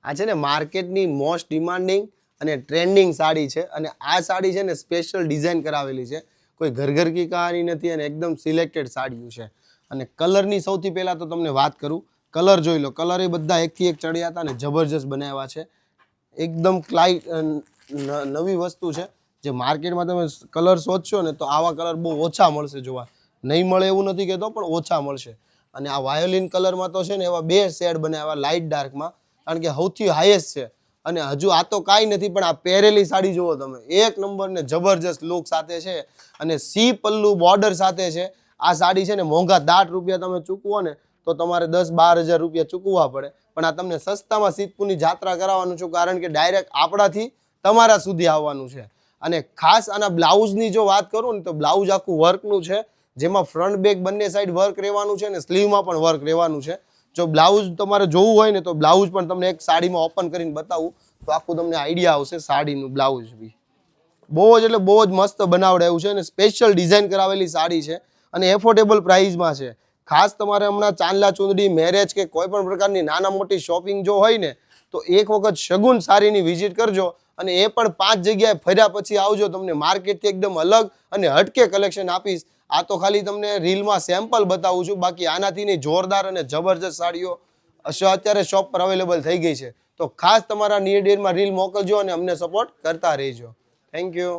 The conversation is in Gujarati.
આ છે ને માર્કેટની મોસ્ટ ડિમાન્ડિંગ અને ટ્રેન્ડિંગ સાડી છે અને આ સાડી છે ને સ્પેશિયલ ડિઝાઇન કરાવેલી છે. કોઈ ઘર કી કહાની નથી અને એકદમ સિલેક્ટેડ સાડીઓ છે. અને કલરની સૌથી પહેલાં તો તમને વાત કરું, કલર જોઈ લો. કલર એ બધા એકથી એક ચડ્યા હતા અને જબરજસ્ત બનાવ્યા છે. એકદમ નવી વસ્તુ છે. જે માર્કેટમાં તમે કલર શોધશો ને તો આવા કલર બહુ ઓછા મળશે જોવા. નહીં મળે એવું નથી કહેતો, પણ ઓછા મળશે. અને આ વાયોલિન કલરમાં તો છે ને એવા 2 શેડ બનાવ્યા લાઇટ ડાર્કમાં, કારણ કે સૌથી હાઈએસ્ટ છે. અને હજુ આ તો કાંઈ નથી, પણ આ પહેરેલી સાડી જુઓ તમે, એક નંબર ને જબરજસ્ત લુક સાથે છે. અને સી પલ્લુ બોર્ડર સાથે છે. આ સાડી છે ને મોંઘા 60 રૂપિયા તમે ચૂકવો ને તો તમારે 10-12 હજાર રૂપિયા ચૂકવવા પડે, પણ આ તમને સસ્તામાં સિદ્ધપુરની જાત્રા કરાવવાનું છું, કારણ કે ડાયરેક્ટ આપણાથી તમારા સુધી આવવાનું છે. અને ખાસ આના બ્લાઉઝની જો વાત કરું ને તો બ્લાઉઝ આખું વર્કનું છે, જેમાં ફ્રન્ટ બેક બંને સાઈડ વર્ક રહેવાનું છે અને સ્લીવમાં પણ વર્ક રહેવાનું છે. જો બ્લાઉઝ તમારે જોવું હોય ને તો બ્લાઉઝ પણ તમને એક સાડીમાં ઓપન કરીને બતાવું તો આખું તમને આઈડિયા આવશે સાડીનું બ્લાઉઝ બી. બહુ જ એટલે બહુ જ મસ્ત બનાવડાયું છે અને સ્પેશિયલ ડિઝાઇન કરાવેલી સાડી છે અને એફોર્ડેબલ પ્રાઇસમાં છે. ખાસ તમારે હમણાં ચાંદલા ચુંદડી, મેરેજ કે કોઈ પણ પ્રકારની નાના મોટી શોપિંગ જો હોય ને તો એક વખત શગુન સારીની વિઝિટ કરજો અને એ પણ 5 જગ્યાએ ફર્યા પછી આવજો. તમને માર્કેટથી એકદમ અલગ અને હટકે કલેક્શન આપીશ. આ તો ખાલી તમને રીલમાં સેમ્પલ બતાવું છું, બાકી આનાથી નહીં જોરદાર અને જબરજસ્ત સાડીઓ અત્યારે શોપ પર અવેલેબલ થઈ ગઈ છે. તો ખાસ તમારા નિયર ડેરમાં રીલ મોકલજો અને અમને સપોર્ટ કરતા રહેજો. Thank you.